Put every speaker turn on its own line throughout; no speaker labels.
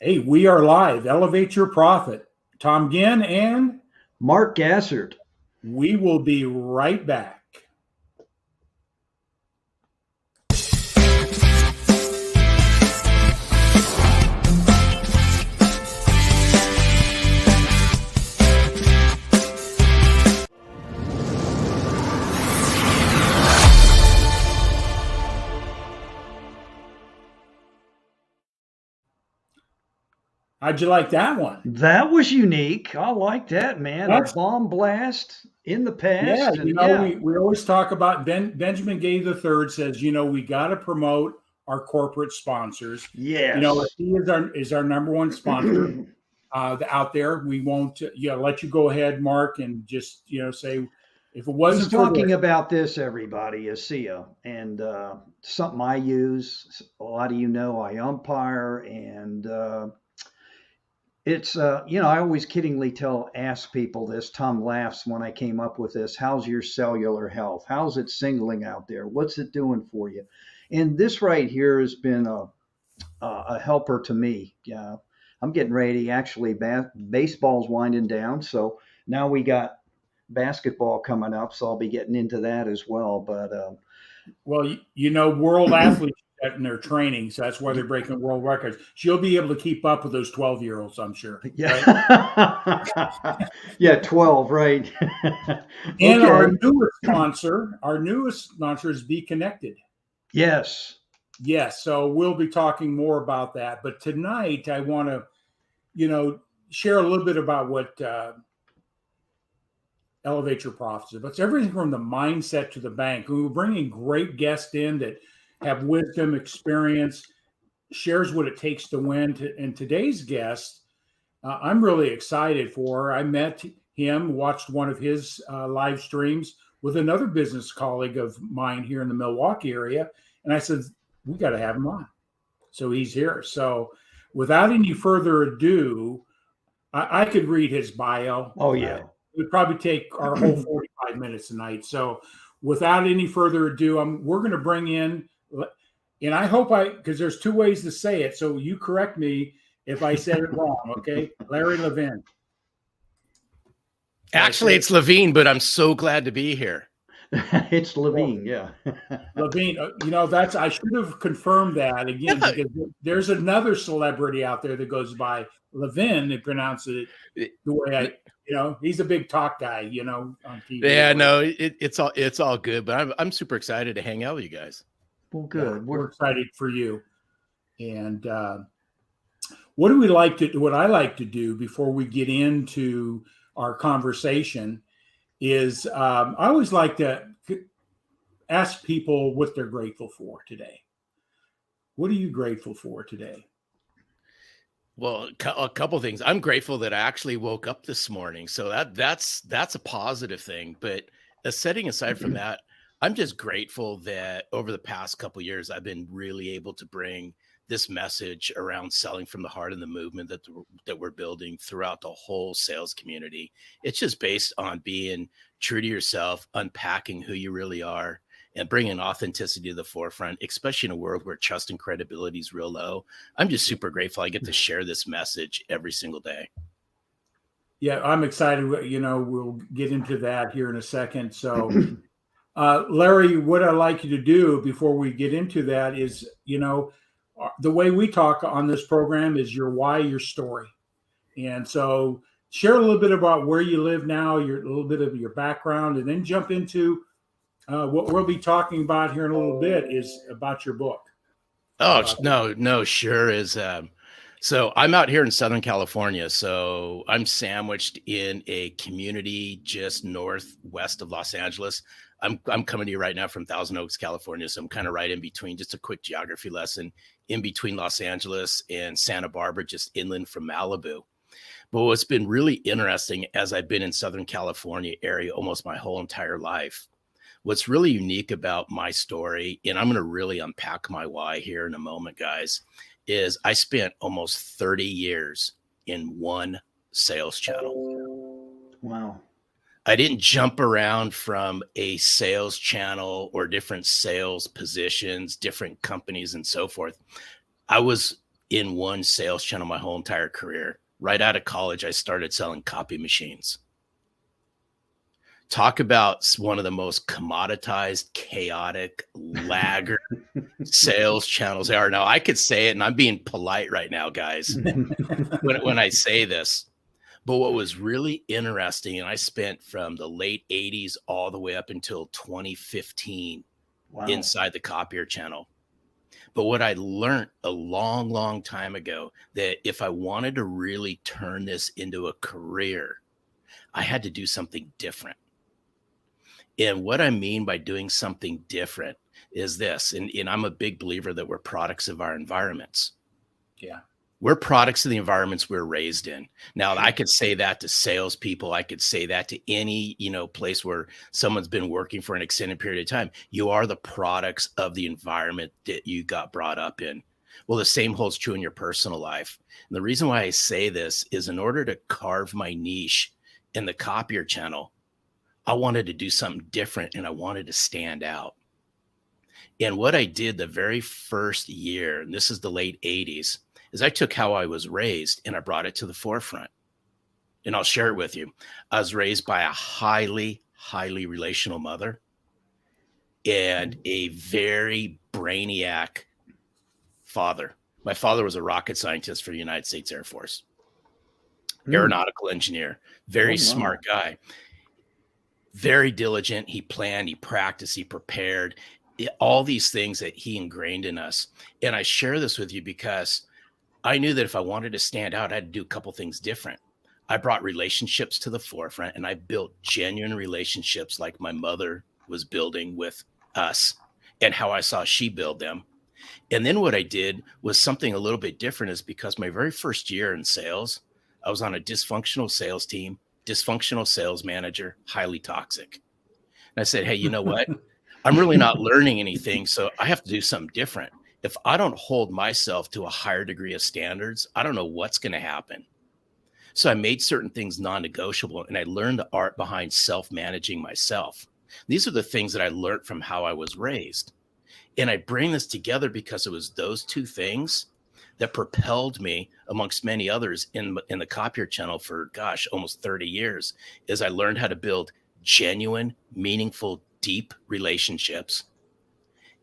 Hey, we are live. Elevate your profit. Tom Ginn, and
Mark Gassert.
we will be right back. How'd you like that one?
That was unique. I like that, man.
That's,
A bomb blast in the
yeah,
past. And yeah,
we always talk about Benjamin Gay the third says, we got to promote our corporate sponsors.
yes.
If he is our number one sponsor out there, we won't let you go ahead, Mark, and just say if it wasn't
He's
for
talking about this, everybody, ASEA, and something I use. A lot of you know I umpire, and it's, I always kiddingly ask people this. Tom laughs when I came up with this. How's your cellular health? How's it signaling out there? What's it doing for you? And this right here has been a helper to me. I'm getting ready. Actually, baseball's winding down, so now we got basketball coming up, so I'll be getting into that as well. But
well, world athletes in their training, so that's why they're breaking world records. She'll be able to keep up with those 12-year-olds, I'm sure.
yeah,
Right?
yeah, 12, right?
And
Okay.
our newest sponsor is Be Connected.
Yes.
Yes, so we'll be talking more about that. But tonight, I want to, share a little bit about what Elevate Your Profits is. It's everything from the mindset to the bank. We're bringing great guests in that have wisdom, experience, shares what it takes to win. And today's guest, I'm really excited for. I met him, watched one of his live streams with another business colleague of mine here in the Milwaukee area. And I said, we got to have him on. So he's here. So without any further ado, I could read his bio.
Oh, yeah.
It would probably take our whole 45 minutes tonight. So without any further ado, we're going to bring in, and I hope because there's two ways to say it. So you correct me if I said it wrong. Okay. Larry Levine.
Actually, it's Levine, but I'm so glad to be here.
It's Levine, yeah.
Levine, I should have confirmed that again, because there's another celebrity out there that goes by Levine. They pronounce it the way he's a big talk guy, on TV.
Yeah, no, it's all good, but I'm super excited to hang out with you guys.
Well, good.
Yeah, we're excited for you. And what I like to do before we get into our conversation is I always like to ask people what they're grateful for today. What are you grateful for today?
Well, a couple of things. I'm grateful that I actually woke up this morning. So that's a positive thing. But setting aside from that, I'm just grateful that over the past couple of years, I've been really able to bring this message around selling from the heart and the movement that we're building throughout the whole sales community. It's just based on being true to yourself, unpacking who you really are, and bringing authenticity to the forefront, especially in a world where trust and credibility is real low. I'm just super grateful I get to share this message every single day.
Yeah, I'm excited. We'll get into that here in a second. So, Larry, what I'd like you to do before we get into that is, the way we talk on this program is your why, your story. And so share a little bit about where you live now, a little bit of your background, and then jump into what we'll be talking about here in a little bit is about your book.
Oh, no, sure is. So I'm out here in Southern California. So I'm sandwiched in a community just northwest of Los Angeles. I'm coming to you right now from Thousand Oaks, California. So I'm kind of right in between, just a quick geography lesson, in between Los Angeles and Santa Barbara, just inland from Malibu. But what's been really interesting as I've been in Southern California area almost my whole entire life, what's really unique about my story, and I'm going to really unpack my why here in a moment, guys, is I spent almost 30 years in one sales channel.
Wow.
I didn't jump around from a sales channel or different sales positions, different companies and so forth. I was in one sales channel my whole entire career. Right out of college, I started selling copy machines. Talk about one of the most commoditized, chaotic, laggard sales channels there are. Now, I could say it, and I'm being polite right now, guys, when I say this. But what was really interesting, and I spent from the late 80s all the way up until 2015 inside the copier channel. But what I learned a long, long time ago, that if I wanted to really turn this into a career, I had to do something different. And what I mean by doing something different is this, and I'm a big believer that we're products of our environments.
Yeah.
We're products of the environments we're raised in. Now, I could say that to salespeople. I could say that to any, place where someone's been working for an extended period of time. You are the products of the environment that you got brought up in. Well, the same holds true in your personal life. And the reason why I say this is in order to carve my niche in the copier channel, I wanted to do something different and I wanted to stand out. And what I did the very first year, and this is the late 80s, is I took how I was raised and I brought it to the forefront. And I'll share it with you. I was raised by a highly, highly relational mother and a very brainiac father. My father was a rocket scientist for the United States Air Force, aeronautical engineer, very smart guy, very diligent. He planned, he practiced, he prepared, all these things that he ingrained in us. And I share this with you because I knew that if I wanted to stand out, I had to do a couple things different. I brought relationships to the forefront and I built genuine relationships like my mother was building with us and how I saw she build them. And then what I did was something a little bit different, is because my very first year in sales, I was on a dysfunctional sales team, dysfunctional sales manager, highly toxic. And I said, hey, you know what? I'm really not learning anything. So I have to do something different. If I don't hold myself to a higher degree of standards, I don't know what's going to happen. So I made certain things non-negotiable and I learned the art behind self-managing myself. These are the things that I learned from how I was raised. And I bring this together because it was those two things that propelled me amongst many others in the copier channel for, almost 30 years, is I learned how to build genuine, meaningful, deep relationships.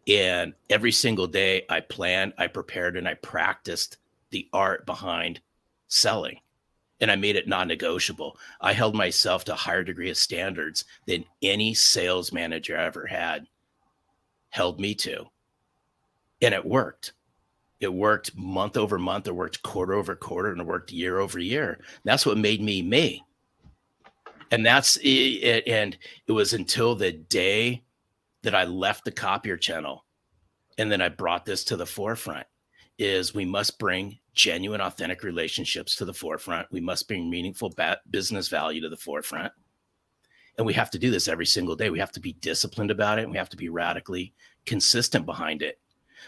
And every single day I planned, I prepared, and I practiced the art behind selling. And I made it non-negotiable. I held myself to a higher degree of standards than any sales manager I ever had held me to. And it worked. It worked month over month. It worked quarter over quarter, and it worked year over year. That's what made me me. And that's it. And it was until the day that I left the copier channel and then I brought this to the forefront, is we must bring genuine, authentic relationships to the forefront. We must bring meaningful business value to the forefront. And we have to do this every single day. We have to be disciplined about it. And we have to be radically consistent behind it.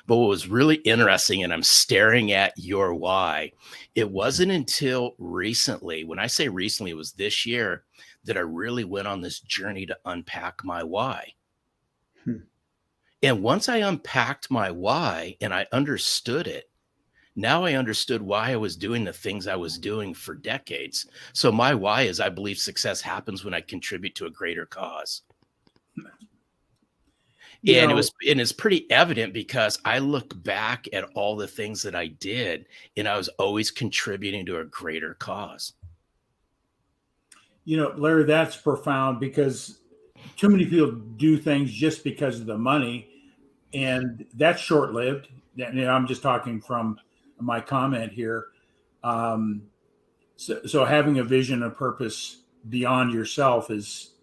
But what was really interesting, and I'm staring at your why, it wasn't until recently, when I say recently, it was this year, that I really went on this journey to unpack my why. And once I unpacked my why and I understood it, now I understood why I was doing the things I was doing for decades. So my why is, I believe success happens when I contribute to a greater cause. And it's pretty evident because I look back at all the things that I did and I was always contributing to a greater cause.
Larry, that's profound, because too many people do things just because of the money, and that's short-lived. I'm just talking from my comment here. So having a vision, a purpose beyond yourself is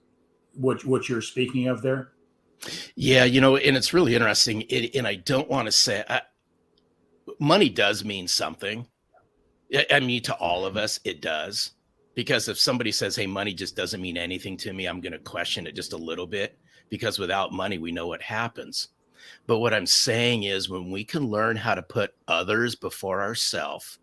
what you're speaking of there.
Yeah, and it's really interesting. And I don't want to say money does mean something. I mean, to all of us, it does. Because if somebody says, hey, money just doesn't mean anything to me, I'm going to question it just a little bit, because without money, we know what happens. But what I'm saying is, when we can learn how to put others before ourselves,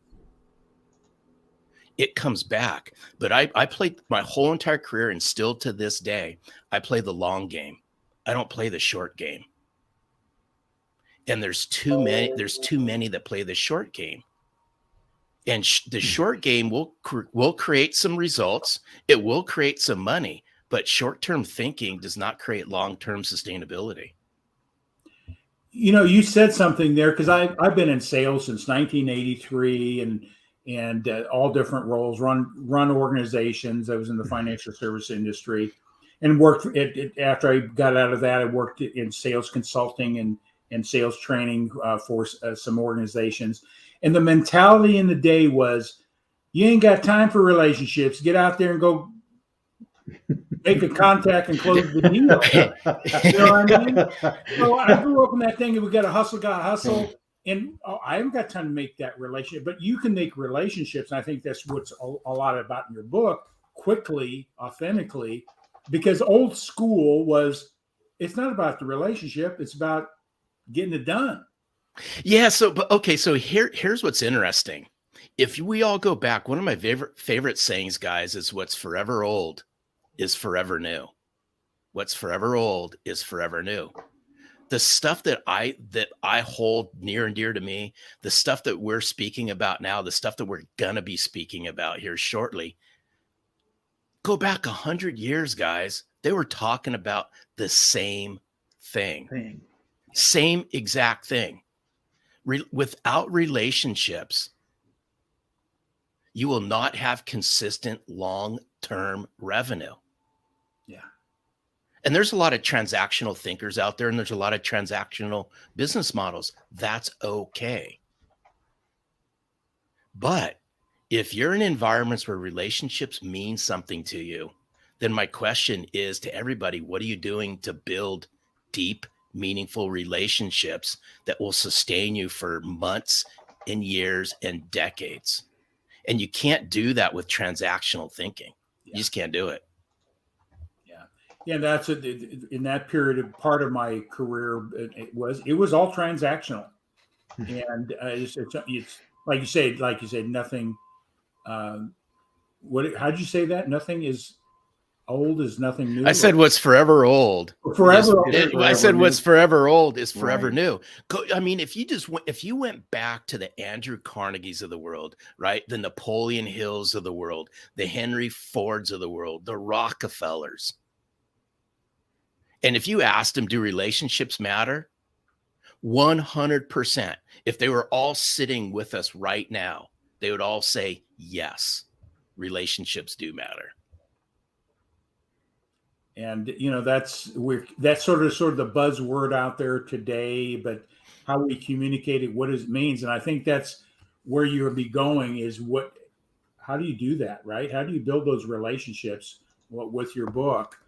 it comes back. But I played my whole entire career, and still to this day, I play the long game. I don't play the short game. And there's too many that play the short game. And the short game will create some results. It will create some money, but short-term thinking does not create long-term sustainability.
You said something there, because I've been in sales since 1983 and all different roles, run organizations. I was in the financial service industry and worked after I got out of that, I worked in sales consulting and sales training for some organizations. And the mentality in the day was, you ain't got time for relationships. Get out there and go make a contact and close the deal. You know what I mean? So I grew up in that thing, and we got to hustle. And I haven't got time to make that relationship, but you can make relationships. And I think that's what's a lot about in your book, quickly, authentically, because old school was, it's not about the relationship. It's about getting it done.
Yeah. So here's what's interesting. If we all go back, one of my favorite sayings, guys, is what's forever old is forever new. What's forever old is forever new. The stuff that I hold near and dear to me, the stuff that we're speaking about now, the stuff that we're going to be speaking about here shortly, go back 100 years, guys. They were talking about the same thing. Same exact thing. Without relationships, you will not have consistent long-term revenue.
Yeah.
And there's a lot of transactional thinkers out there, and there's a lot of transactional business models. That's okay. But if you're in environments where relationships mean something to you, then my question is to everybody, what are you doing to build deep, meaningful relationships that will sustain you for months and years and decades? And you can't do that with transactional thinking. You just can't do it.
Yeah, that's in that period of part of my career. It was all transactional, and it's like you said, nothing. How'd you say that? Nothing is old is nothing new.
I said what's forever old. I said what's forever old is forever new. I mean, if you went back to the Andrew Carnegies of the world, right? The Napoleon Hills of the world, the Henry Fords of the world, the Rockefellers. And if you asked them, do relationships matter? 100%. If they were all sitting with us right now, they would all say, yes, relationships do matter.
And that's sort of the buzzword out there today, but how we communicate it, what it means. And I think that's where you'll be going is how do you do that, right? How do you build those relationships with your book?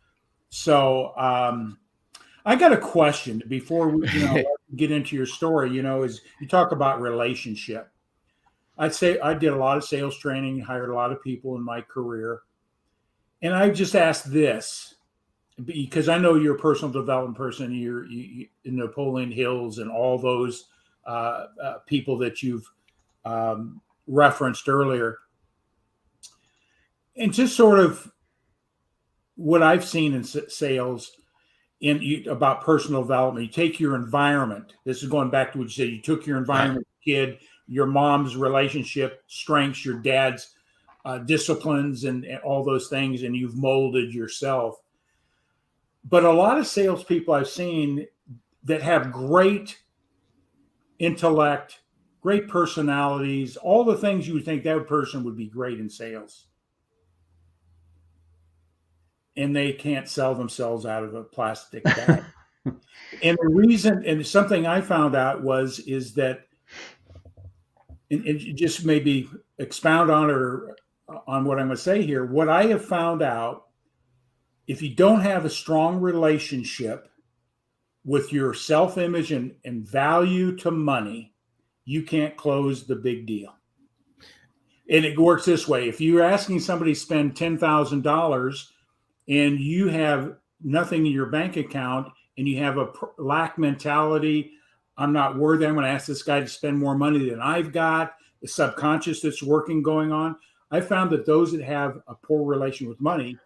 So I got a question before we get into your story, is you talk about relationship. I'd say I did a lot of sales training, hired a lot of people in my career. And I just asked this because I know you're a personal development person. You're in Napoleon Hills and all those people that you've referenced earlier. And just sort of what I've seen in sales about personal development, you take your environment. This is going back to what you said. You took your environment, kid, your mom's relationship strengths, your dad's disciplines, and all those things, and you've molded yourself. But a lot of salespeople I've seen that have great intellect, great personalities, all the things you would think that person would be great in sales. And they can't sell themselves out of a plastic bag. And the reason, and something I found out is that, and just maybe expound on what I'm going to say here. What I have found out, if you don't have a strong relationship with your self-image and value to money, you can't close the big deal. And it works this way. If you're asking somebody to spend $10,000 and you have nothing in your bank account and you have a lack mentality, I'm not worthy, I'm going to ask this guy to spend more money than I've got, the subconscious that's going on. I found that those that have a poor relation with money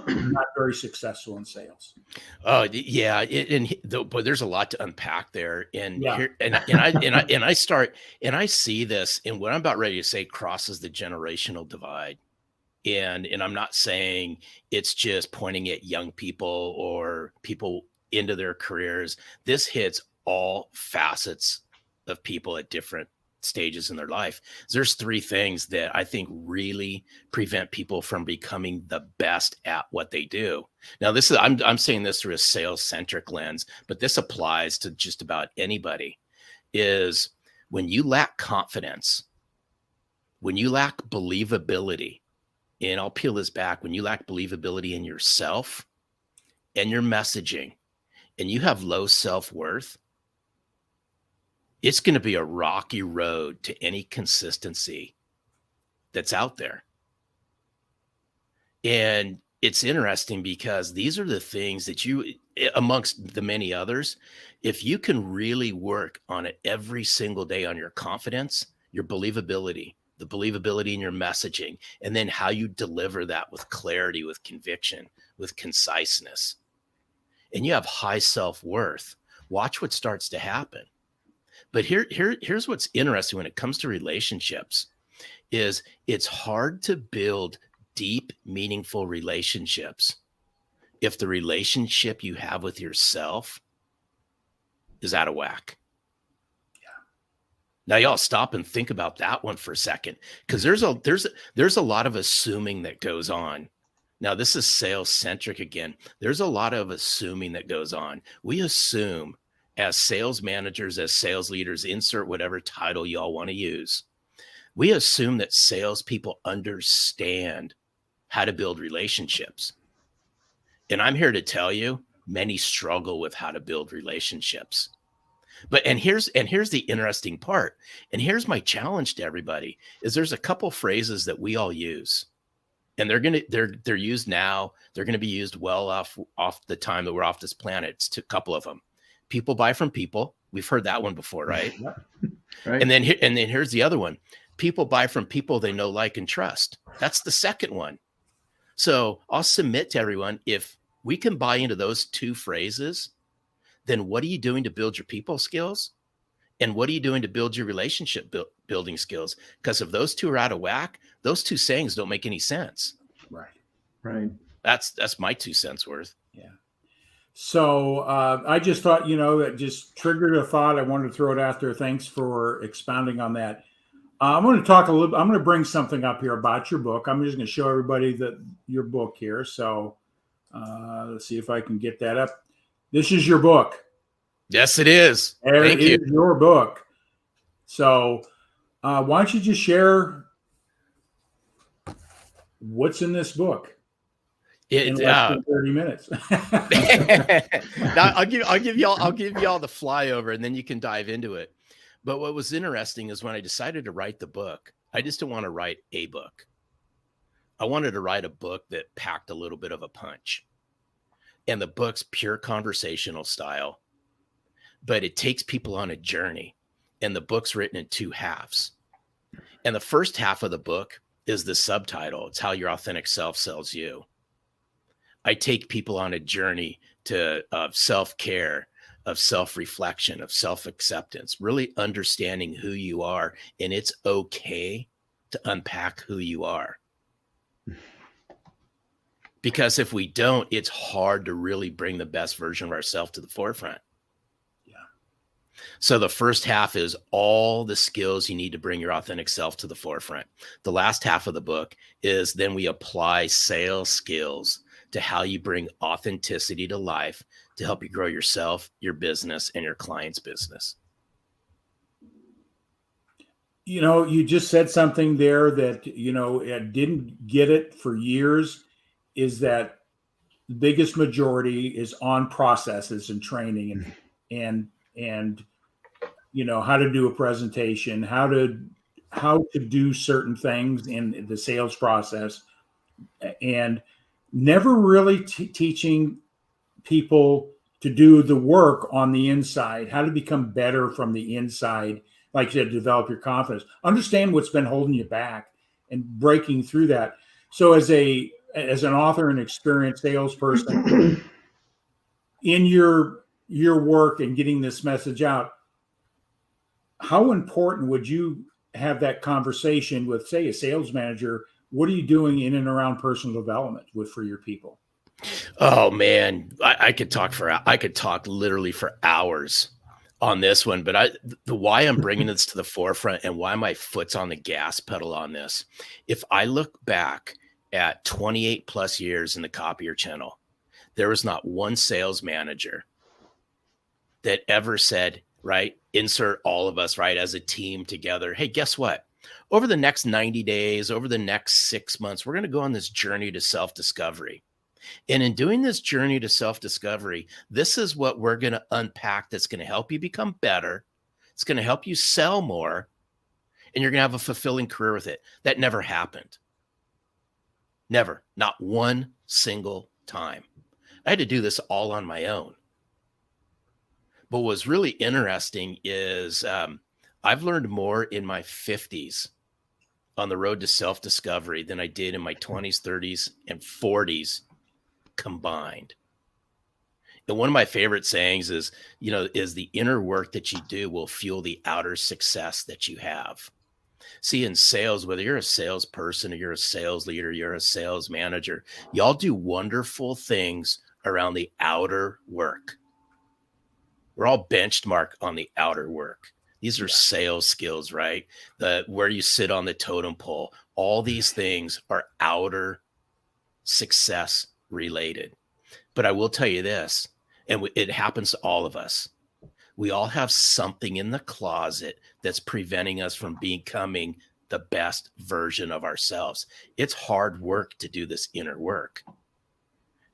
not very successful in sales.
Oh yeah, but there's a lot to unpack there, and
Yeah.
here and I see this, and what I'm about ready to say crosses the generational divide, and I'm not saying it's just pointing at young people or people into their careers. This hits all facets of people at different stages in their life. There's three things that I think really prevent people from becoming the best at what they do. Now, this is I'm saying this through a sales centric lens, but this applies to just about anybody. Is when you lack confidence, when you lack believability, and I'll peel this back, when you lack believability in yourself and your messaging, and you have low self-worth, it's going to be a rocky road to any consistency that's out there. And it's interesting because these are the things that you, amongst the many others, if you can really work on it every single day on your confidence, your believability, the believability in your messaging, and then how you deliver that with clarity, with conviction, with conciseness, and you have high self-worth, watch what starts to happen. But here's what's interesting when it comes to relationships is it's hard to build deep, meaningful relationships if the relationship you have with yourself is out of whack. Now, y'all stop and think about that one for a second, because there's a lot of assuming that goes on. Now, this is sales centric again. There's a lot of assuming that goes on. We assume as sales managers, as sales leaders, insert whatever title y'all want to use. We assume that salespeople understand how to build relationships. And I'm here to tell you, many struggle with how to build relationships. And here's the interesting part. And here's my challenge to everybody is there's a couple phrases that we all use. And they're used now. They're going to be used well off the time that we're off this planet. It's a couple of them. People buy from people. We've heard that one before, right?
Right.
And then here's the other one. People buy from people they know, like, and trust. That's the second one. So I'll submit to everyone, if we can buy into those two phrases, then what are you doing to build your people skills? And what are you doing to build your relationship building skills? Because if those two are out of whack, those two sayings don't make any sense.
Right.
That's my 2 cents worth.
Yeah. So I just thought, that just triggered a thought. I wanted to throw it out there. Thanks for expounding on that. I'm going to talk a little. I'm going to bring something up here about your book. I'm just going to show everybody your book here. So let's see if I can get that up. This is your book.
Yes, it is.
Thank you. Your book. So why don't you just share what's in this book? In less than 30 minutes.
Now, I'll give y'all the flyover, and then you can dive into it. But what was interesting is when I decided to write the book, I just didn't want to write a book. I wanted to write a book that packed a little bit of a punch. And the book's pure conversational style, but it takes people on a journey. And the book's written in 2 halves. And the first half of the book is the subtitle. It's how your authentic self sells you. I take people on a journey of self-care, of self-reflection, of self-acceptance, really understanding who you are. And it's okay to unpack who you are. Because if we don't, it's hard to really bring the best version of ourselves to the forefront.
Yeah.
So the first half is all the skills you need to bring your authentic self to the forefront. The last half of the book is then we apply sales skills to how you bring authenticity to life to help you grow yourself, your business, and your client's business.
You just said something there that, I didn't get it for years, is that the biggest majority is on processes and training and how to do a presentation, how to do certain things in the sales process, and never really teaching people to do the work on the inside, how to become better from the inside, like you said, develop your confidence, understand what's been holding you back and breaking through that. So as as an author and experienced salesperson, in your work and getting this message out, how important would you have that conversation with, say, a sales manager? What are you doing in and around personal development for your people?
Oh man, I could talk literally for hours on this one, but the why I'm bringing this to the forefront and why my foot's on the gas pedal on this. If I look back at 28 plus years in the copier channel, there was not one sales manager that ever said, right, insert all of us, right, as a team together. Hey, guess what? Over the next 90 days, over the next 6 months, we're going to go on this journey to self-discovery. And in doing this journey to self-discovery, this is what we're going to unpack that's going to help you become better. It's going to help you sell more, and you're going to have a fulfilling career with it. That never happened. Never. Not one single time. I had to do this all on my own. But what was really interesting is I've learned more in my 50s on the road to self-discovery than I did in my 20s, 30s, and 40s combined. And one of my favorite sayings is, is the inner work that you do will fuel the outer success that you have. See, in sales, whether you're a salesperson or you're a sales leader, you're a sales manager, y'all do wonderful things around the outer work. We're all benchmarked on the outer work. These are sales skills, right? Where you sit on the totem pole. All these things are outer success related. But I will tell you this, and it happens to all of us. We all have something in the closet that's preventing us from becoming the best version of ourselves. It's hard work to do this inner work.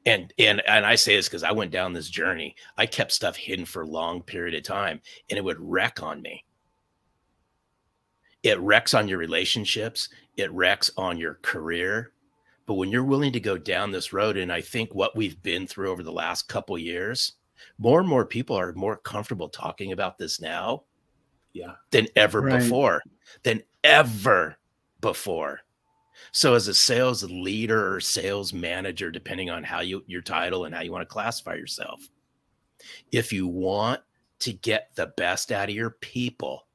And I say this because I went down this journey. I kept stuff hidden for a long period of time, and it would wreck on me. It wrecks on your relationships. It wrecks on your career. But when you're willing to go down this road, and I think what we've been through over the last couple of years, more and more people are more comfortable talking about this now than ever before, So as a sales leader or sales manager, depending on how your title and how you want to classify yourself, if you want to get the best out of your people,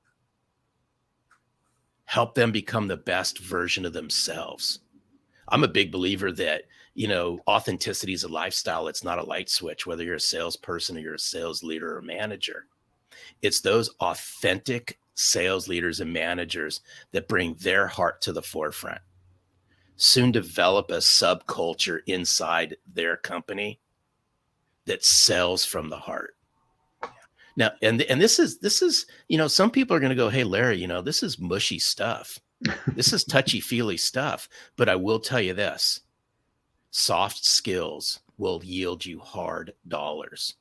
help them become the best version of themselves. I'm a big believer that, authenticity is a lifestyle. It's not a light switch, whether you're a salesperson or you're a sales leader or manager. It's those authentic sales leaders and managers that bring their heart to the forefront. Soon develop a subculture inside their company that sells from the heart. Now, and this is, some people are going to go, hey, Larry, this is mushy stuff. This is touchy-feely stuff. But I will tell you this, soft skills will yield you hard dollars.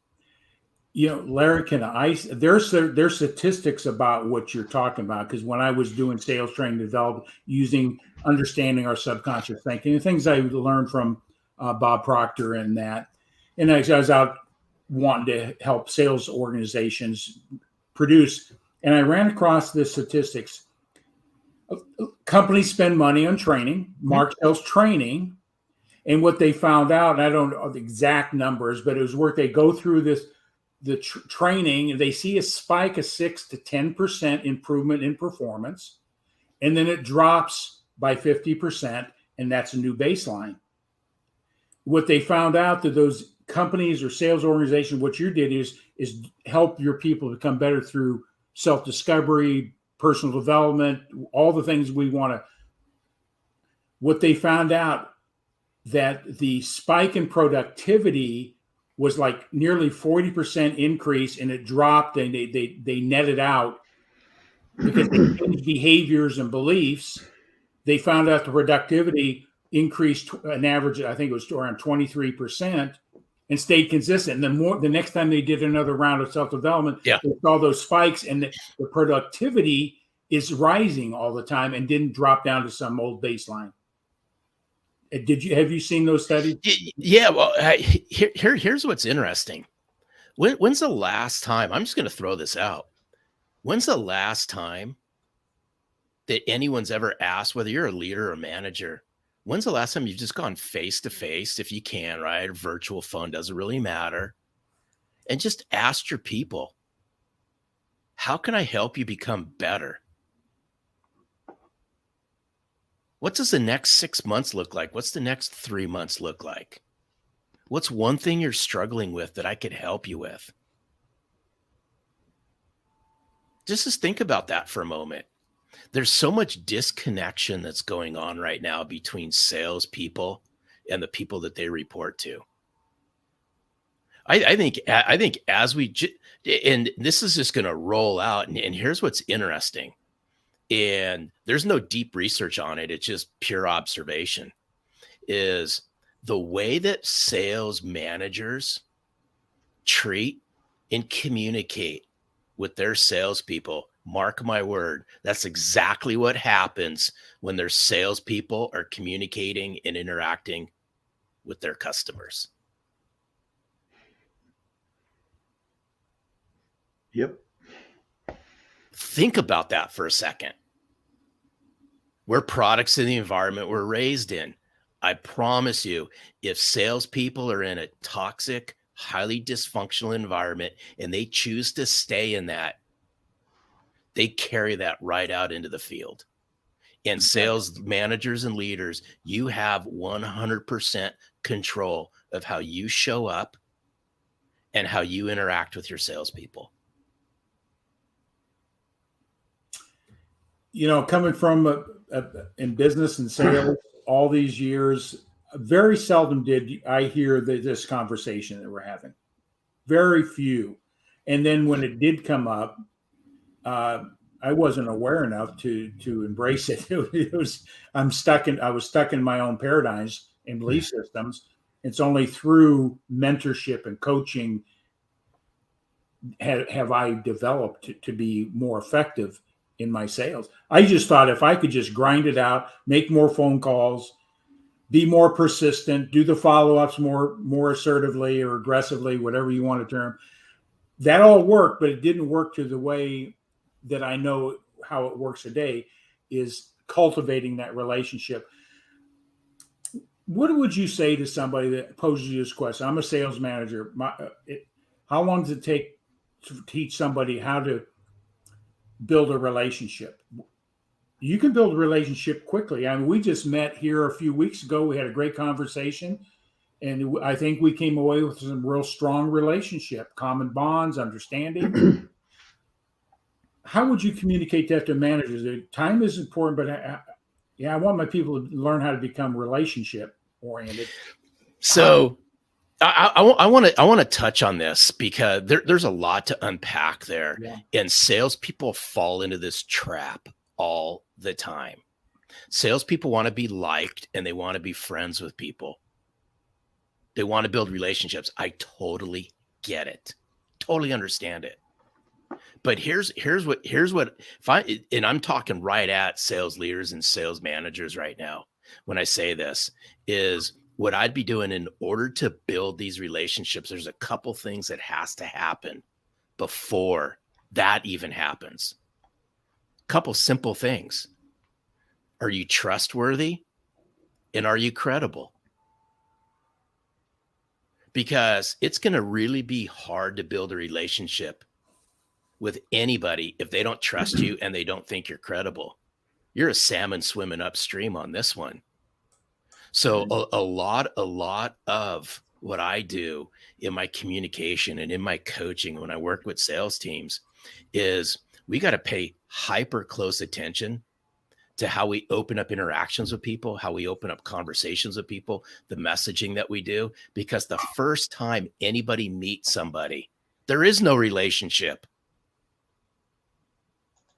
Larry, there's statistics about what you're talking about, because when I was doing sales training development, understanding our subconscious thinking, the things I learned from Bob Proctor and that, and I was out wanting to help sales organizations produce, and I ran across the statistics. Companies spend money on training, Mark sells training, and what they found out, and I don't know the exact numbers, but it was worth, they go through the training, and they see a spike of 6 to 10% improvement in performance, and then it drops by 50%, and that's a new baseline. What they found out that those companies or sales organizations, what you did is help your people become better through self-discovery, personal development, all the things we want to. What they found out that the spike in productivity was like nearly 40% increase, and it dropped, and they netted out because they changed behaviors and beliefs. They found out the productivity increased an average, I think it was around 23%, and stayed consistent. And the next time they did another round of self-development, they saw those spikes, and the productivity is rising all the time and didn't drop down to some old baseline. Have you seen those studies?
Yeah. Well, here's what's interesting. When's the last time, I'm just going to throw this out. When's the last time that anyone's ever asked, whether you're a leader or manager, When's the last time you've just gone face to face, if you can, right? Virtual phone, doesn't really matter. And just asked your people, how can I help you become better? What does the next 6 months look like? What's the next 3 months look like? What's one thing you're struggling with that I could help you with? Just think about that for a moment. There's so much disconnection that's going on right now between salespeople and the people that they report to. I think as and this is just going to roll out. And here's what's interesting. And there's no deep research on it. It's just pure observation, is the way that sales managers treat and communicate with their salespeople. Mark my word, that's exactly what happens when their salespeople are communicating and interacting with their customers.
Yep.
Think about that for a second. We're products of the environment we're raised in. I promise you, if salespeople are in a toxic, highly dysfunctional environment and they choose to stay in that, they carry that right out into the field. And sales managers and leaders, you have 100% control of how you show up and how you interact with your salespeople.
You know, coming from in business and sales all these years, very seldom did I hear this conversation that we're having. Very few. And then when it did come up, I wasn't aware enough to embrace it. I was stuck in my own paradigms and belief systems. It's only through mentorship and coaching have I developed to be more effective in my sales. I just thought if I could just grind it out, make more phone calls, be more persistent, do the follow-ups more assertively or aggressively, whatever you want to term, that all worked, but it didn't work to the way that I know how it works today, is cultivating that relationship. What would you say to somebody that poses you this question? I'm a sales manager. How long does it take to teach somebody how to build a relationship? You can build a relationship quickly. I mean, we just met here a few weeks ago. We had a great conversation, and I think we came away with some real strong relationship, common bonds, understanding. How would you communicate that to managers? Time is important, but I want my people to learn how to become relationship oriented.
So I want to touch on this because there's a lot to unpack there.
Yeah.
And salespeople fall into this trap all the time. Salespeople want to be liked and they want to be friends with people. They want to build relationships. I totally get it. Totally understand it. But here's what and I'm talking right at sales leaders and sales managers right now. When I say this, is what I'd be doing in order to build these relationships. There's a couple things that has to happen before that even happens. Couple simple things. Are you trustworthy? And are you credible? Because it's going to really be hard to build a relationship with anybody if they don't trust you and they don't think you're credible. You're a salmon swimming upstream on this one. So a lot of what I do in my communication and in my coaching when I work with sales teams is we got to pay hyper close attention to how we open up interactions with people, how we open up conversations with people, the messaging that we do, because the first time anybody meets somebody, there is no relationship.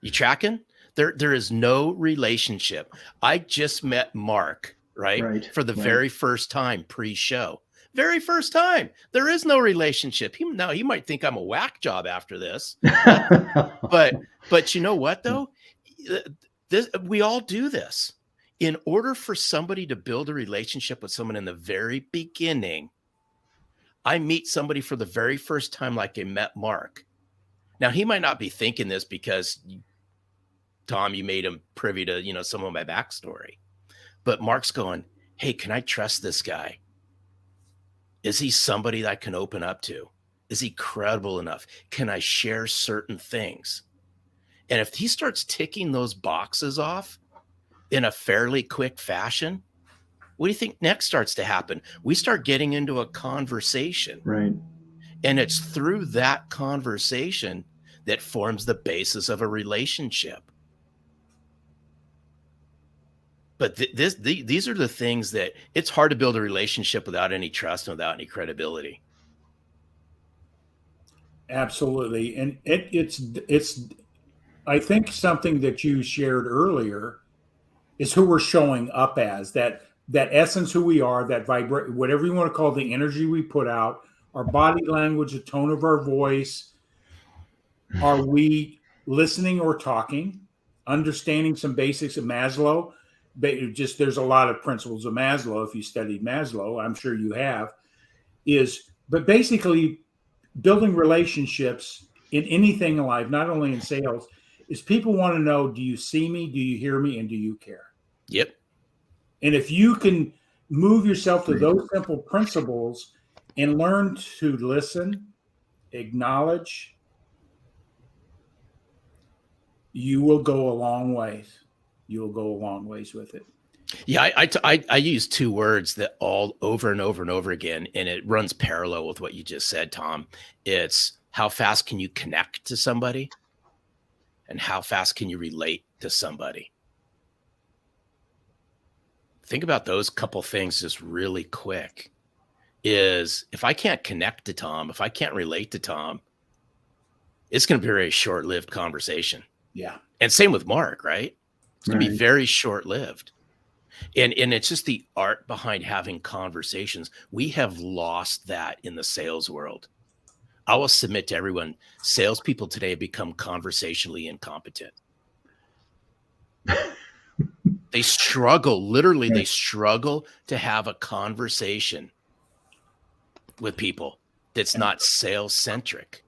You tracking? There is no relationship. I just met Mark, right? For the very first time pre-show. Very first time. There is no relationship. He might think I'm a whack job after this. But you know what though? We all do this. In order for somebody to build a relationship with someone in the very beginning, I meet somebody for the very first time like I met Mark. Now, he might not be thinking this because, Tom, you made him privy to, some of my backstory. But Mark's going, Hey, can I trust this guy? Is he somebody that I can open up to? Is he credible enough? Can I share certain things? And if he starts ticking those boxes off in a fairly quick fashion, what do you think next starts to happen? We start getting into a conversation.
Right.
And it's through that conversation that forms the basis of a relationship. But these are the things that it's hard to build a relationship without any trust and without any credibility.
Absolutely. And it's I think something that you shared earlier is who we're showing up as, that essence, who we are, that vibrate, whatever you want to call the energy we put out, our body language, the tone of our voice. Are we listening or talking? Understanding some basics of Maslow. Just there's a lot of principles of Maslow. If you studied Maslow, I'm sure you have. But basically, building relationships in anything in life, not only in sales, is people want to know: do you see me? Do you hear me? And do you care?
Yep.
And if you can move yourself to those simple principles and learn to listen, acknowledge, you will go a long ways. You will go a long ways with it.
Yeah, I use two words that all over and over and over again, and it runs parallel with what you just said, Tom. It's how fast can you connect to somebody, and how fast can you relate to somebody? Think about those couple things just really quick. Is if I can't connect to Tom, if I can't relate to Tom, it's going to be a very short-lived conversation.
Yeah.
And same with Mark, right? It's going to be very short-lived. And it's just the art behind having conversations. We have lost that in the sales world. I will submit to everyone, salespeople today become conversationally incompetent. They struggle, literally, they struggle to have a conversation with people that's not sales-centric.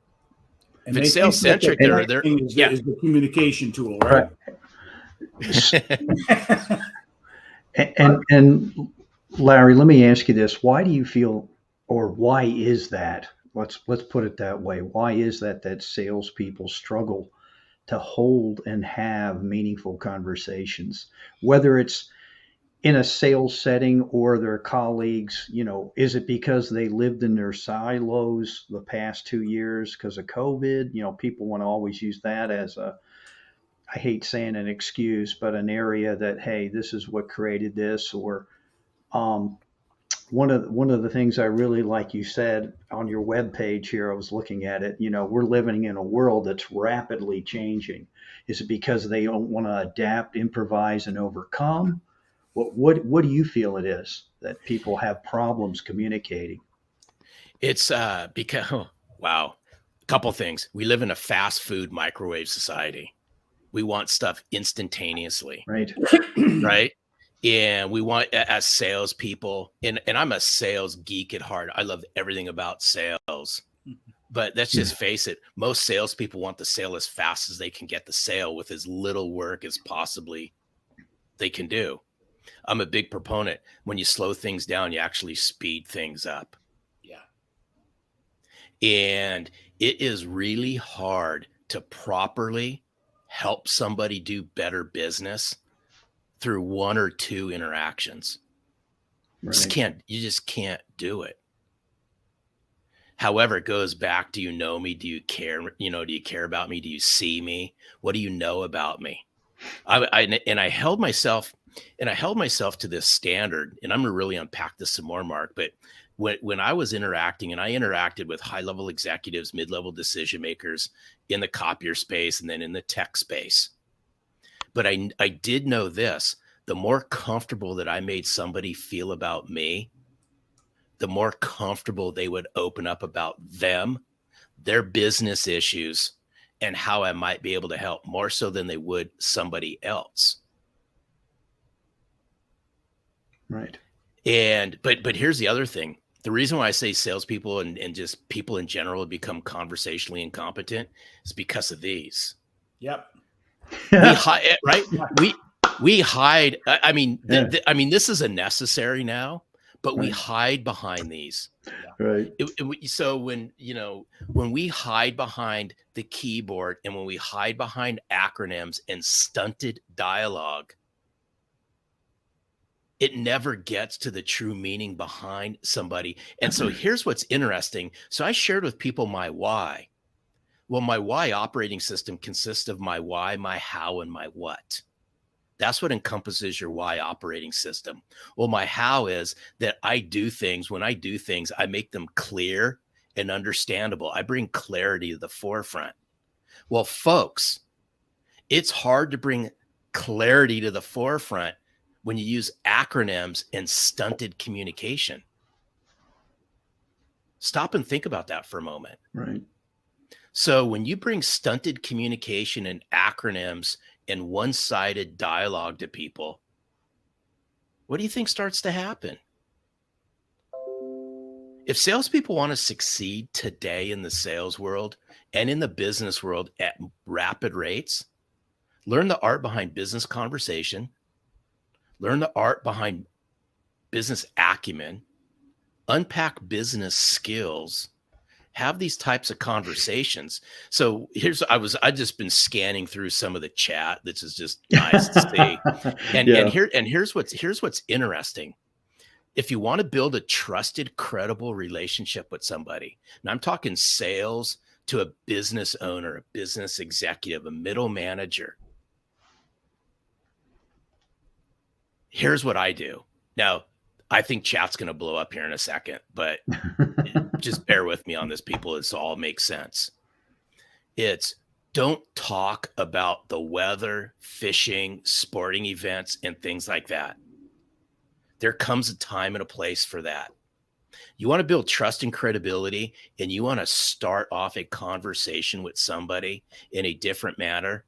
If it's sales-centric, they're
is the communication tool, right?
And Larry, let me ask you this: why do you feel, or why is that? Let's put it that way. Why is that salespeople struggle to hold and have meaningful conversations, whether it's in a sales setting or their colleagues? Is it because they lived in their silos the past 2 years because of COVID? People want to always use that as I hate saying an excuse, but an area that, hey, this is what created this. Or one of the things I really like you said on your webpage here, I was looking at it, we're living in a world that's rapidly changing. Is it because they don't want to adapt, improvise, and overcome? What do you feel it is that people have problems communicating?
It's because, wow, a couple things. We live in a fast food microwave society. We want stuff instantaneously.
Right.
Right. And we want, as salespeople, and I'm a sales geek at heart. I love everything about sales. But let's just face it, most salespeople want the sale as fast as they can get the sale with as little work as possibly they can do. I'm a big proponent. When you slow things down, you actually speed things up.
Yeah.
And it is really hard to properly help somebody do better business through one or two interactions.
Right.
You just can't do it. However, it goes back, do you know me? Do you care? Do you care about me? Do you see me? What do you know about me? I held myself to this standard, and I'm going to really unpack this some more, Mark. But when I was interacting, and I interacted with high-level executives, mid-level decision makers in the copier space, and then in the tech space. But I did know this: the more comfortable that I made somebody feel about me, the more comfortable they would open up about them, their business issues, and how I might be able to help, more so than they would somebody else.
Right.
But here's the other thing. The reason why I say salespeople and just people in general become conversationally incompetent is because of these.
Yep.
Right? We hide. I mean,
Yeah.
I mean, this is a necessary now, but we
Right.
hide behind these.
Right.
So when, when we hide behind the keyboard and when we hide behind acronyms and stunted dialogue, it never gets to the true meaning behind somebody. And so here's what's interesting. So I shared with people my why. Well, my why operating system consists of my why, my how, and my what. That's what encompasses your why operating system. Well, my how is that I do things. When I do things, I make them clear and understandable. I bring clarity to the forefront. Well, folks, it's hard to bring clarity to the forefront when you use acronyms and stunted communication. Stop and think about that for a moment.
Right.
So when you bring stunted communication and acronyms and one-sided dialogue to people, what do you think starts to happen? If salespeople want to succeed today in the sales world and in the business world at rapid rates, learn the art behind business conversation, learn the art behind business acumen, unpack business skills, have these types of conversations. So I just been scanning through some of the chat. This is just nice to see. And here's what's interesting. If you want to build a trusted, credible relationship with somebody, and I'm talking sales to a business owner, a business executive, a middle manager, here's what I do. Now, I think chat's going to blow up here in a second, but just bear with me on this, people. It's all makes sense. It's don't talk about the weather, fishing, sporting events, and things like that. There comes a time and a place for that. You want to build trust and credibility, and you want to start off a conversation with somebody in a different manner.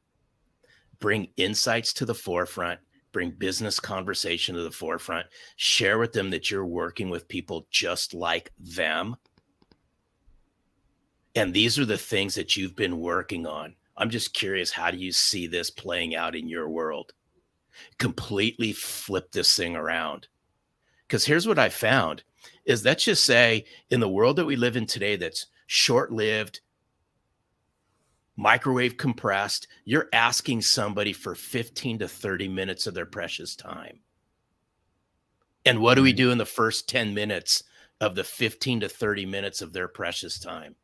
Bring insights to the forefront. Bring business conversation to the forefront. Share with them that you're working with people just like them. And these are the things that you've been working on. I'm just curious, how do you see this playing out in your world? Completely flip this thing around. Because here's what I found is, let's just say in the world that we live in today, that's short-lived, microwave compressed, you're asking somebody for 15 to 30 minutes of their precious time. And what do we do in the first 10 minutes of the 15 to 30 minutes of their precious time?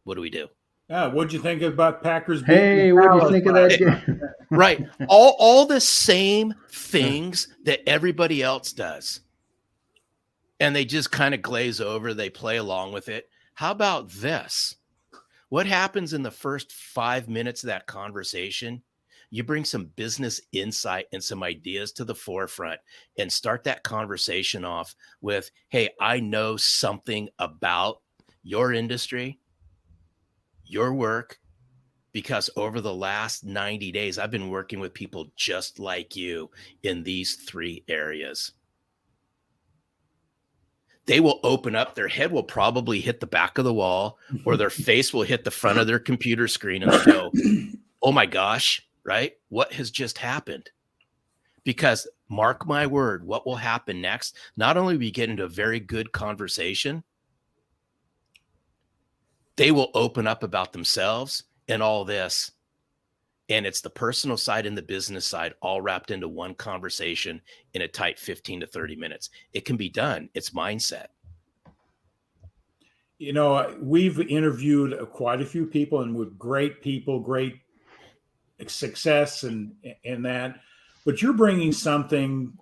What do we do?
What'd you think about Packers?
Hey, what do you think of that game?
Right. All the same things that everybody else does. And they just kind of glaze over. They play along with it. How about this? What happens in the first 5 minutes of that conversation? You bring some business insight and some ideas to the forefront and start that conversation off with, hey, I know something about your industry, your work, because over the last 90 days, I've been working with people just like you in these 3 areas. They will open up, their head will probably hit the back of the wall, or their face will hit the front of their computer screen, and they go, oh my gosh, right? What has just happened? Because mark my word, what will happen next? Not only will we get into a very good conversation, they will open up about themselves and all this. And it's the personal side and the business side all wrapped into one conversation in a tight 15 to 30 minutes. It can be done. It's mindset.
You know, we've interviewed quite a few people, and with great people, great success and that. But you're bringing something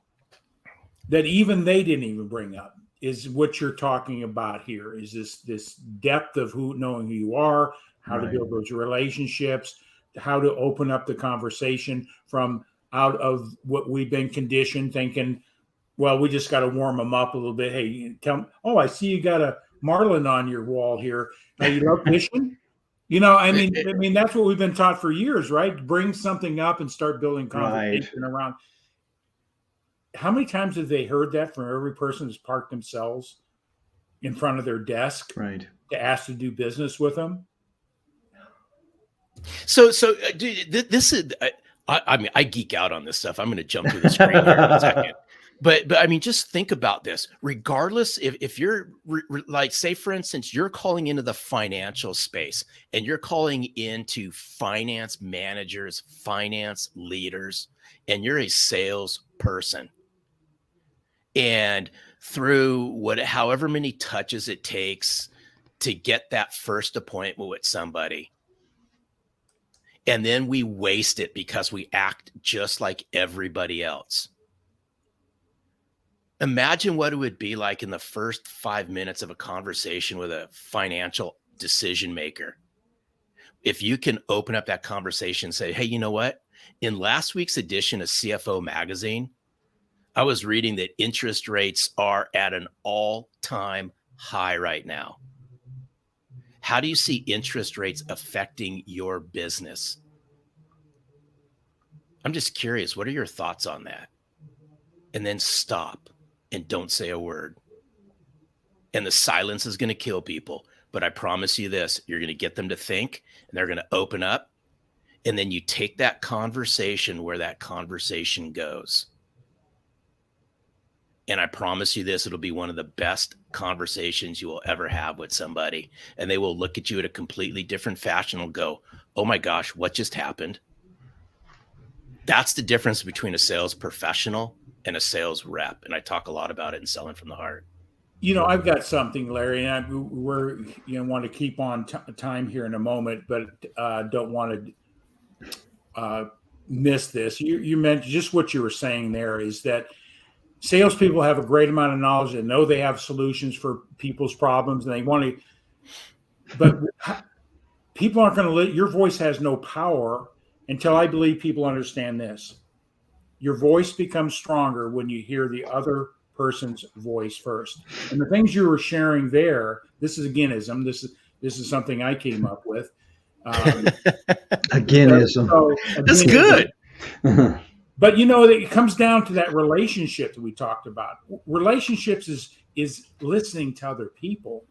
that even they didn't even bring up, is what you're talking about here, is this depth of knowing who you are, how to build those relationships, how to open up the conversation from out of what we've been conditioned thinking, well, we just got to warm them up a little bit. Hey, tell them, oh, I see you got a marlin on your wall here. You love fishing? You know, I mean, that's what we've been taught for years, right? Bring something up and start building conversation around. How many times have they heard that from every person who's parked themselves in front of their desk to ask to do business with them?
So this is, I mean, I geek out on this stuff. I'm going to jump through the screen here in a second. But I mean, just think about this. Regardless, if you're like, say, for instance, you're calling into the financial space and you're calling into finance managers, finance leaders, and you're a salesperson. And through however many touches it takes to get that first appointment with somebody, and then we waste it because we act just like everybody else. Imagine what it would be like in the first 5 minutes of a conversation with a financial decision maker. If you can open up that conversation and say, hey, you know what? In last week's edition of CFO magazine, I was reading that interest rates are at an all-time high right now. How do you see interest rates affecting your business? I'm just curious. What are your thoughts on that? And then stop and don't say a word. And the silence is going to kill people. But I promise you this, you're going to get them to think and they're going to open up. And then you take that conversation where that conversation goes. And I promise you this, it'll be one of the best conversations you will ever have with somebody. And they will look at you in a completely different fashion and go, oh my gosh, what just happened? That's the difference between a sales professional and a sales rep. And I talk a lot about it in Selling from the Heart.
You know, I've got something, Larry, and we're want to keep on time here in a moment, but don't want to miss this. You mentioned just what you were saying there is that salespeople have a great amount of knowledge and know they have solutions for people's problems, and they want to. But people aren't going to. Your voice has no power until I believe people understand this. Your voice becomes stronger when you hear the other person's voice first. And the things you were sharing there, this is again-ism. This is something I came up with.
Again-ism.
That's good.
But it comes down to that relationship that we talked about. Relationships is listening to other people.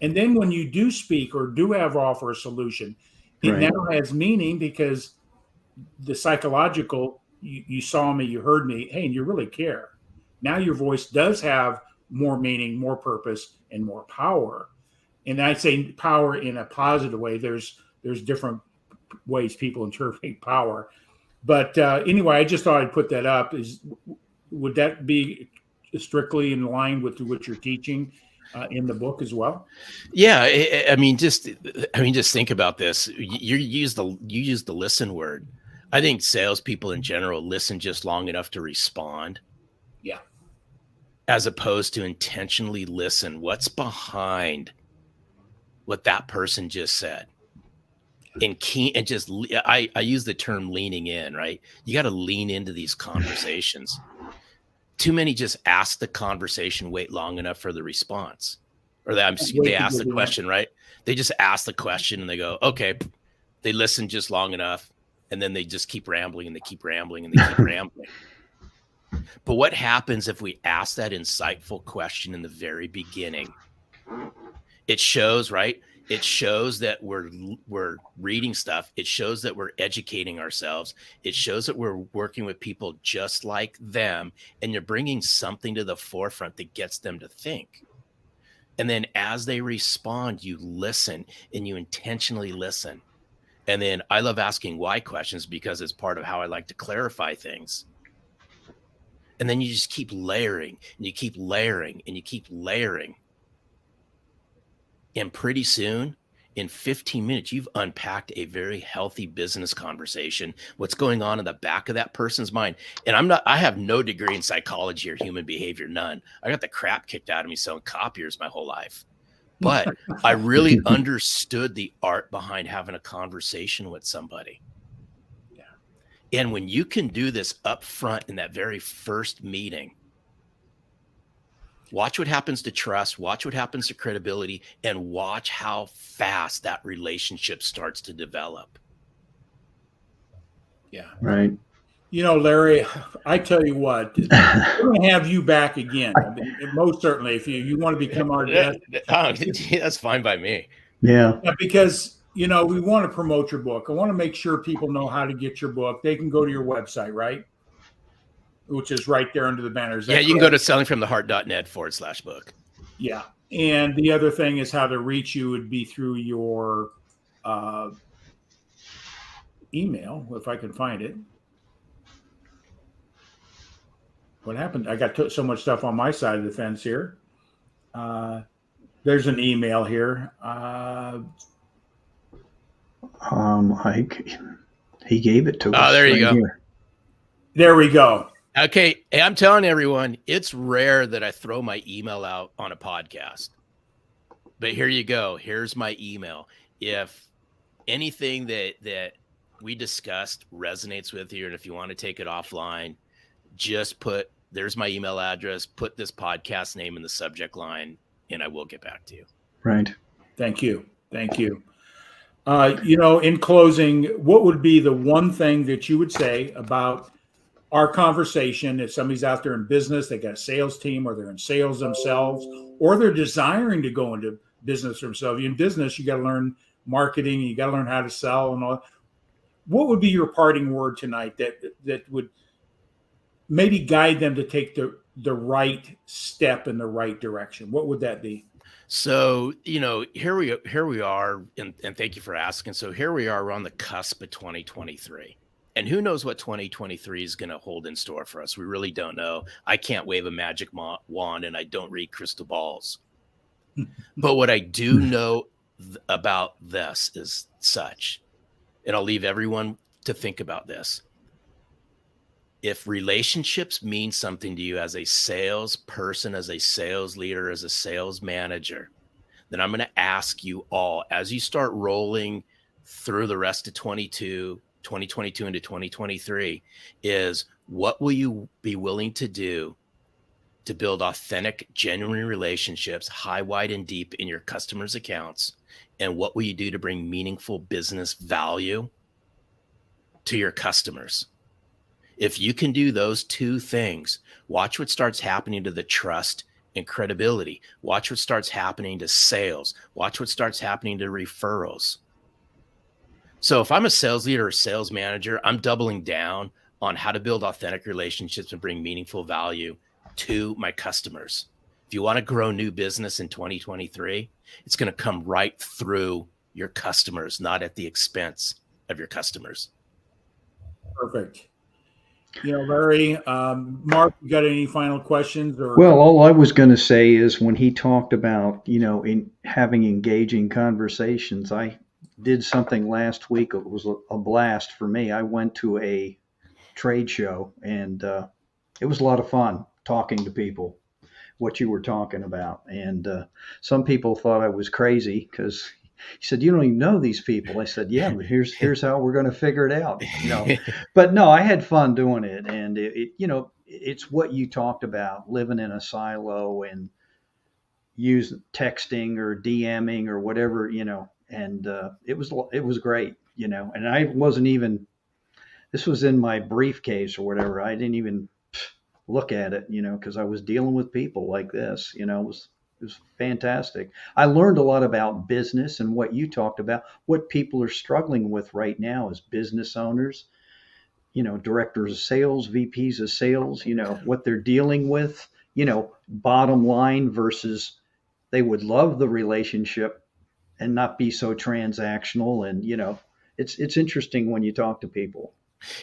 And then when you do speak or do offer a solution, it now has meaning because the psychological, you saw me, you heard me, hey, and you really care. Now your voice does have more meaning, more purpose, and more power. And I'd say power in a positive way. There's different ways people interpret power. But anyway, I just thought I'd put that up. Would that be strictly in line with what you're teaching in the book as well?
Yeah, I mean, just think about this. You use the listen word. I think salespeople in general listen just long enough to respond.
Yeah.
As opposed to intentionally listen. What's behind what that person just said? I use the term leaning in, right? You got to lean into these conversations. Too many just ask the conversation, wait long enough for the response. Or they ask the question, right? They just ask the question and they go, okay. They listen just long enough. And then they just keep rambling and they keep rambling and they keep rambling. But what happens if we ask that insightful question in the very beginning? It shows, right? It shows that we're reading stuff. It shows that we're educating ourselves. It shows that we're working with people just like them. And you're bringing something to the forefront that gets them to think. And then as they respond, you listen and you intentionally listen. And then I love asking why questions because it's part of how I like to clarify things. And then you just keep layering and you keep layering and you keep layering. And pretty soon, in 15 minutes, you've unpacked a very healthy business conversation. What's going on in the back of that person's mind. And I have no degree in psychology or human behavior, none. I got the crap kicked out of me selling copiers my whole life. But I really understood the art behind having a conversation with somebody. Yeah. And when you can do this up front in that very first meeting, watch what happens to trust, watch what happens to credibility, and watch how fast that relationship starts to develop.
Yeah.
Right.
Larry, I tell you what, we're going to have you back again. I mean, most certainly, if you want to become our guest.
That's fine by me.
Yeah.
Because, we want to promote your book. I want to make sure people know how to get your book. They can go to your website, right? Which is right there under the banner.
Yeah, you can go to sellingfromtheheart.net/book.
Yeah. And the other thing is how to reach you would be through your email, if I can find it. What happened? I got so much stuff on my side of the fence here. There's an email here.
He gave it to us.
Oh, there you go.
Here.
There we go.
Okay. Hey, I'm telling everyone, it's rare that I throw my email out on a podcast. But here you go. Here's my email. If anything that we discussed resonates with you, and if you want to take it offline, just there's my email address, put this podcast name in the subject line, and I will get back to you.
Right.
Thank you. In closing, what would be the one thing that you would say about our conversation? If somebody's out there in business, they got a sales team, or they're in sales themselves, or they're desiring to go into business themselves. In business, you got to learn marketing, you got to learn how to sell and all. What would be your parting word tonight that would maybe guide them to take the right step in the right direction? What would that be?
So, here we are, and thank you for asking. So here we are, we're on the cusp of 2023. And who knows what 2023 is going to hold in store for us? We really don't know. I can't wave a magic wand, and I don't read crystal balls. But what I do know about this is such, and I'll leave everyone to think about this. If relationships mean something to you as a salesperson, as a sales leader, as a sales manager, then I'm going to ask you all, as you start rolling through the rest of 2022 into 2023, is what will you be willing to do to build authentic, genuine relationships, high, wide, and deep in your customers' accounts? And what will you do to bring meaningful business value to your customers? If you can do those two things, watch what starts happening to the trust and credibility. Watch what starts happening to sales. Watch what starts happening to referrals. So if I'm a sales leader or sales manager, I'm doubling down on how to build authentic relationships and bring meaningful value to my customers. If you want to grow new business in 2023, it's going to come right through your customers, not at the expense of your customers.
Perfect. Larry, Mark, you got any final questions?
Well, all I was going to say is when he talked about, in having engaging conversations, I did something last week. It was a blast for me. I went to a trade show, and it was a lot of fun talking to people, what you were talking about. And some people thought I was crazy because he said, "You don't even know these people." I said, "Yeah, but here's how we're going to figure it out." But no, I had fun doing it, and it's what you talked about, living in a silo and use texting or DMing or whatever, and it was great, and I wasn't even. This was in my briefcase or whatever. I didn't even look at it, because I was dealing with people like this. It was fantastic. I learned a lot about business and what you talked about, what people are struggling with right now as business owners, directors of sales, VPs of sales, what they're dealing with, bottom line versus they would love the relationship and not be so transactional. And, it's interesting when you talk to people.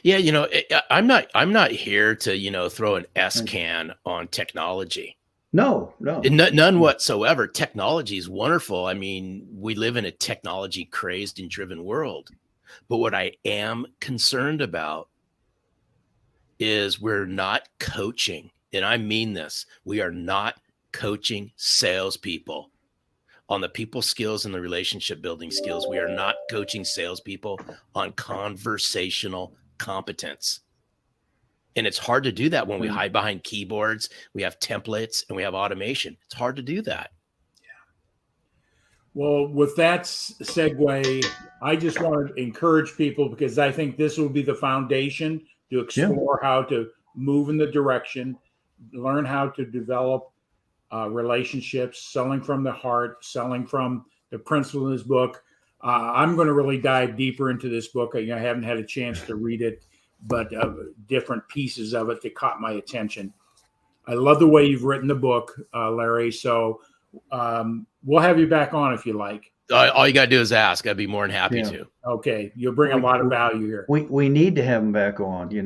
Yeah. I'm not here to, throw an S-can on technology.
No.
None whatsoever. Technology is wonderful. I mean, we live in a technology crazed and driven world. But what I am concerned about is we're not coaching. And I mean this. We are not coaching salespeople on the people skills and the relationship building skills. We are not coaching salespeople on conversational competence. And it's hard to do that when we hide behind keyboards, we have templates, and we have automation. It's hard to do that.
Yeah. Well, with that segue, I just want to encourage people, because I think this will be the foundation to explore how to move in the direction, learn how to develop relationships, selling from the heart, selling from the principle in his book. I'm going to really dive deeper into this book. I haven't had a chance to read it, but different pieces of it that caught my attention. I love the way you've written the book, Larry. So we'll have you back on if you like.
All you got to do is ask. I'd be more than happy to.
Okay. You'll bring a lot of value here.
We need to have him back on,
So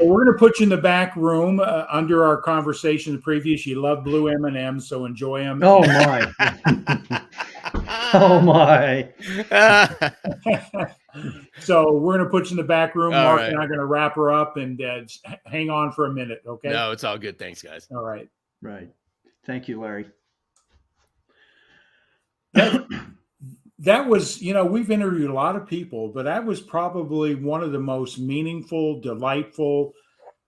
we're going to put you in the back room under our conversation previous. You love blue M&Ms, so enjoy them.
Oh, my. Oh, my.
So we're going to put you in the back room.
All
Mark
right.
and I are going to wrap her up and hang on for a minute, okay?
No, it's all good. Thanks, guys.
All right.
Right. Thank you, Larry.
That was, we've interviewed a lot of people, but that was probably one of the most meaningful, delightful,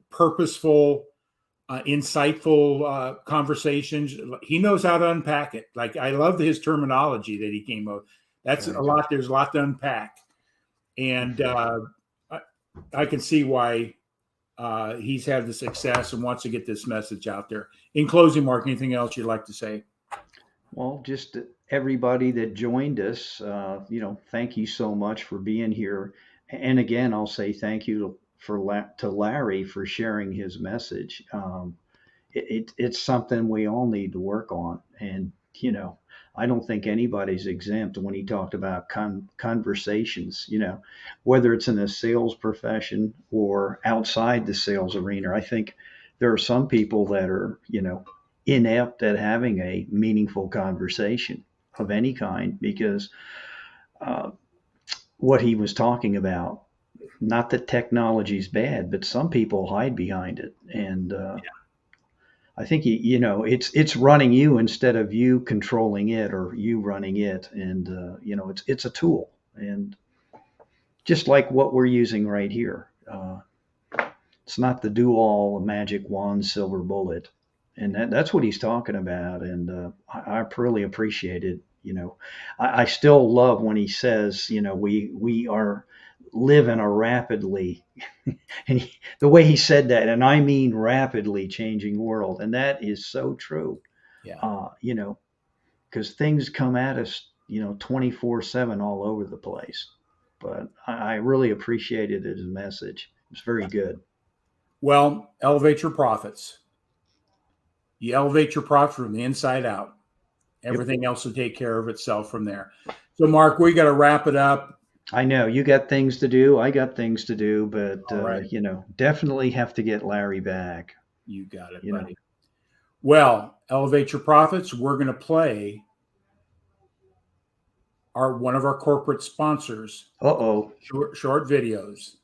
purposeful, insightful conversations. He knows how to unpack it. Like, I love his terminology that he came up. That's a lot. There's a lot to unpack. And I can see why he's had the success and wants to get this message out there. In closing, Mark, anything else you'd like to say?
Well, just everybody that joined us, thank you so much for being here. And again, I'll say thank you to Larry for sharing his message. It's something we all need to work on. And, I don't think anybody's exempt when he talked about conversations, whether it's in a sales profession or outside the sales arena. I think there are some people that are, inept at having a meaningful conversation of any kind, because what he was talking about, not that technology is bad, but some people hide behind it. And I think, it's running you instead of you controlling it or you running it. And, it's a tool. And just like what we're using right here, it's not the do-all magic wand silver bullet. And that's what he's talking about. And I really appreciate it. I still love when he says, we are live in a rapidly, and the way he said that, and I mean rapidly changing world. And that is so true.
Yeah.
Because things come at us, 24/7 all over the place. But I really appreciated his message. It's very good.
Well, elevate your profits. You elevate your profit from the inside out. Everything else will take care of itself from there. So, Mark, we got to wrap it up.
I know you got things to do. I got things to do, but
right.
Definitely have to get Larry back.
You got it, buddy. Well, elevate your profits. We're going to play one of our corporate sponsors.
Uh-oh.
Short videos.